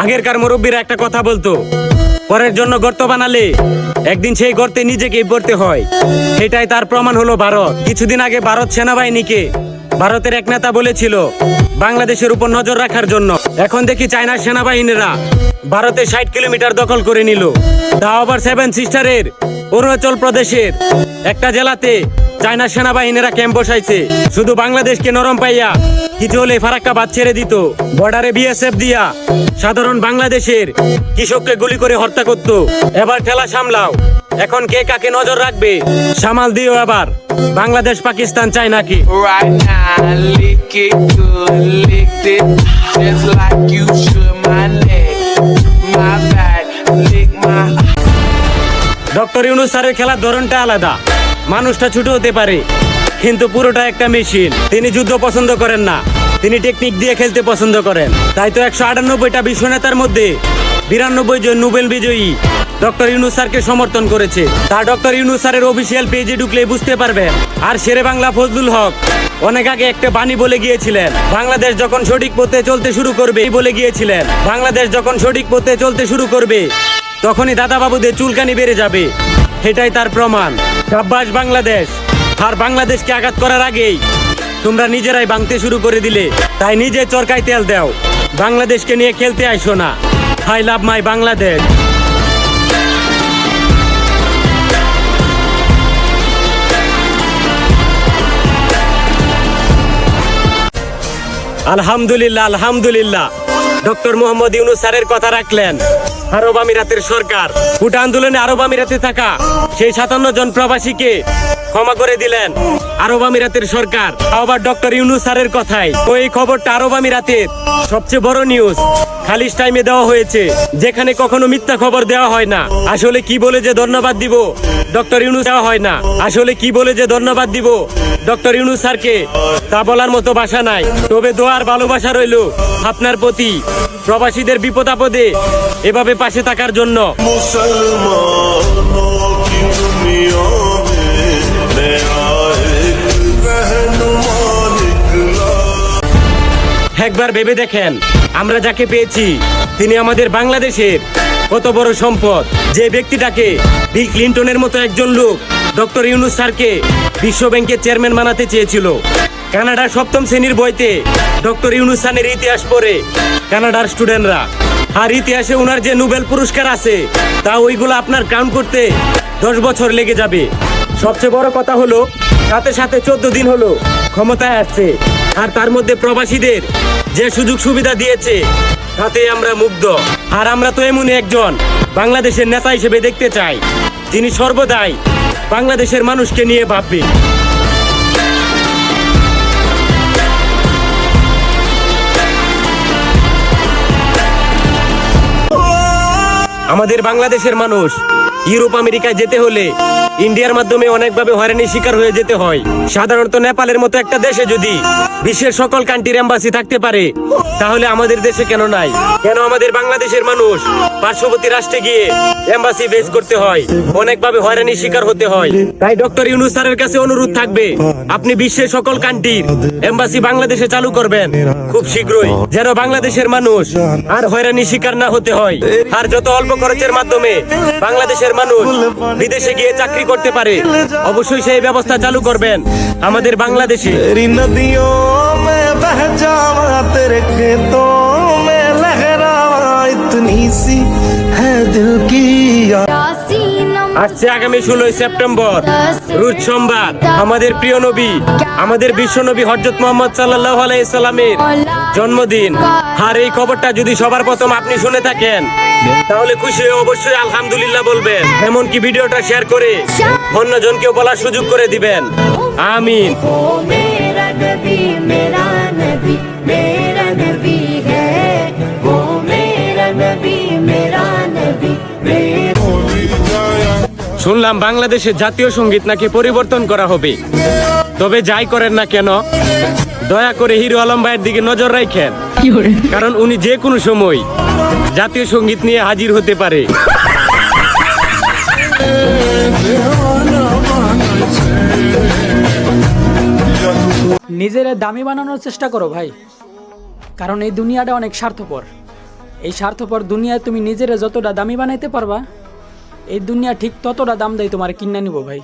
আগেরকার মুরব্বীরা একটা কথা বলতো, পরের জন্য গর্ত বানালে একদিন সেই গর্তে নিজেকেই পড়তে হয়। সেটাই তার প্রমাণ হলো ভারত। কিছুদিন আগে ভারত সেনাবাহিনীকে ভারতের এক নেতা বলেছিল বাংলাদেশের উপর নজর রাখার জন্য। এখন দেখি চায়নার সেনাবাহিনীরা ভারতের 60 কিলোমিটার দখল করে নিল, তাও আবার 7 সিস্টারের অরুণাচল প্রদেশের একটা জেলাতে চায়নার সেনাবাহিনীরা ক্যাম্প বসাইছে। শুধু বাংলাদেশকে নরম পাইয়া কিছু হলে ফারাক্কা বাদ ছেড়ে দিত। বর্ডারে বিএসএফ দিয়া সাধারণ বাংলাদেশের কৃষককে গুলি করে হত্যা করত। এবার ঠেলা সামলাও, এখন কে কাকে নজর রাখবে সামাল দিও। এবার বাংলাদেশ পাকিস্তান চায় নাকি? Right now, lick it good, lick it just like you should. My neck, my back, lick my. Doctor Yunus স্যারের খেলার ধরনটা আলাদা। মানুষটা ছোট হতে পারে, কিন্তু পুরোটা একটা মেশিন। তিনি যুদ্ধ পছন্দ করেন না, তিনি টেকনিক দিয়ে খেলতে পছন্দ করেন। তাই তো 198টা বিশ্ব নেতার মধ্যে 92 জন নোবেল বিজয়ী ডক্টর ইউনূস স্যারকে সমর্থন করেছে। তা ডক্টর ইউনূস স্যারের অফিসিয়াল পেজে ঢুকলে বুঝতে পারবেন। আর শেরে বাংলা ফজলুল হক অনেক আগে একটা বাণী বলে গিয়েছিলেন, বাংলাদেশ যখন সঠিক পথে চলতে শুরু করবে, বলে গিয়েছিলেন বাংলাদেশ যখন সঠিক পথে চলতে শুরু করবে তখনই দাদাবাবুদের চুলকানি বেড়ে যাবে। এটাই তার প্রমাণ। সাব্বাস বাংলাদেশ। আর বাংলাদেশকে আঘাত করার আগেই তোমরা নিজেরাই ভাঙতে শুরু করে দিলে। তাই নিজে চরকায় তেল দাও, বাংলাদেশকে নিয়ে খেলতে আইসো না। আই লাভ মাই বাংলাদেশ। আলহামদুলিল্লাহ, আলহামদুলিল্লাহ। ডক্টর মোহাম্মদ ইউনূস স্যারের কথা রাখলেন আরব আমিরাতের সরকার। কোটা আন্দোলনে আরব আমিরাতে থাকা সেই 57 জন প্রবাসীকে ক্ষমা করে দিলেন আরব আমিরাতের সরকার। আবার ডক্টর ইউনূস স্যারের কথাই ওই খবরটা আরব আমিরাতের সবচেয়ে বড় নিউজ খালিস টাইমে দেওয়া হয়েছে, যেখানে কখনো মিথ্যা খবর দেওয়া হয় না। আসলে কি বলে যে ধন্যবাদ দিব ডক্টর ইউনূস দেওয়া হয় না। আসলে কি বলে যে ধন্যবাদ দিব ডক্টর ইউনূস স্যারকে তা বলার মতো ভাষা নাই। তবে দোয়ার ভালোবাসা রইল আপনার প্রতি, প্রবাসীদের বিপদ আপদে এভাবে পাশে থাকার জন্য। मुसलमानों की दुनिया में नया एक रहनुमा निकला। একবার ভেবে দেখেন, আমরা যাকে পেয়েছি তিনি আমাদের বাংলাদেশের কত বড় সম্পদ। যে ব্যক্তিটাকে বিল ক্লিন্টনের মতো একজন লোক ডক্টর ইউনূস স্যারকে বিশ্ব ব্যাংকের চেয়ারম্যান বানাতে চেয়েছিল। কানাডার 7ম শ্রেণীর বইতে ডক্টর ইউনূস স্যারের ইতিহাস পড়ে কানাডার স্টুডেন্টরা। আর ইতিহাসে ওনার যে নোবেল পুরস্কার আছে তা ওইগুলো আপনার কাউন্ট করতে 10 বছর লেগে যাবে। সবচেয়ে বড় কথা হলো সাথে সাথে 14 দিন হলো ক্ষমতায় আসছে, আর তার মধ্যে প্রবাসীদের যে সুযোগ সুবিধা দিয়েছে তাতে আমরা মুগ্ধ। আর আমরা তো এমন একজন বাংলাদেশের নেতা হিসেবে দেখতে চাই যিনি সর্বদাই বাংলাদেশের মানুষকে নিয়ে ভাববে। আমাদের বাংলাদেশের মানুষ ইউরোপ আমেরিকায় যেতে হলে ইন্ডিয়ার মাধ্যমে অনেকভাবে হয়রানির শিকার হয়ে যেতে হয়। সাধারণত নেপালের মতো একটা দেশে যদি বিশ্বের সকল কান্ট্রির এম্বাসি থাকতে পারে, তাহলে আমাদের দেশে কেন নাই? কেন আমাদের বাংলাদেশের মানুষ পার্শ্ববর্তী রাষ্ট্রে গিয়ে এম্বাসি ফেস করতে হয়, অনেকভাবে হয়রানির শিকার হতে হয়? তাই ডক্টর ইউনূস স্যারের কাছে অনুরোধ থাকবে, আপনি বিশ্বের সকল কান্ট্রির এম্বাসি বাংলাদেশে চালু করবেন খুব শীঘ্রই, যেন বাংলাদেশের মানুষ আর হয়রানির শিকার না হতে হয়। আর যত অল্প খরচের মাধ্যমে বাংলাদেশের মানুষ বিদেশে গিয়ে চাকরি করতে পারে, অবশ্যই সেই ব্যবস্থা চালু করবেন আমাদের বাংলাদেশে। तेरी नदियों में बह जावा, तेरे खेतों में लहरावा, इतनी सी है दिल की আসছে আগামী 16 সেপ্টেম্বর রোজ সোমবার আমাদের প্রিয় নবী, আমাদের বিশ্ব নবী হযরত মুহাম্মদ সাল্লাল্লাহু আলাইহি সাল্লামের জন্মদিন। আর এই খবরটা যদি সবার প্রথম আপনি শুনে থাকেন তাহলে খুশি হয়ে অবশ্যই আলহামদুলিল্লাহ বলবেন। এমনকি ভিডিওটা শেয়ার করে অন্যজনকেও বলার সুযোগ করে দিবেন। আমিন। मेरा नबी मेरा नबी मेरा नबी है वो मेरा नबी मेरा नबी मेरा। শুনলাম বাংলাদেশের জাতীয় সঙ্গীত নাকি পরিবর্তন করা হবে। তবে যাই করেন না কেন, দয়া করে হিরো আলম ভাইয়ের দিকে নজর রাখেন, কারণ উনি যে কোনো সময় জাতীয় সঙ্গীত নিয়ে হাজির হতে পারে। নিজের দামি বানানোর চেষ্টা করো ভাই, কারণ এই দুনিয়াটা অনেক স্বার্থপর। এই স্বার্থপর দুনিয়ায় তুমি নিজেরা যতটা দামি বানাইতে পারবা, এই দুনিয়া ঠিক ততটা দাম দেয় তোমার কিনা নিব ভাই।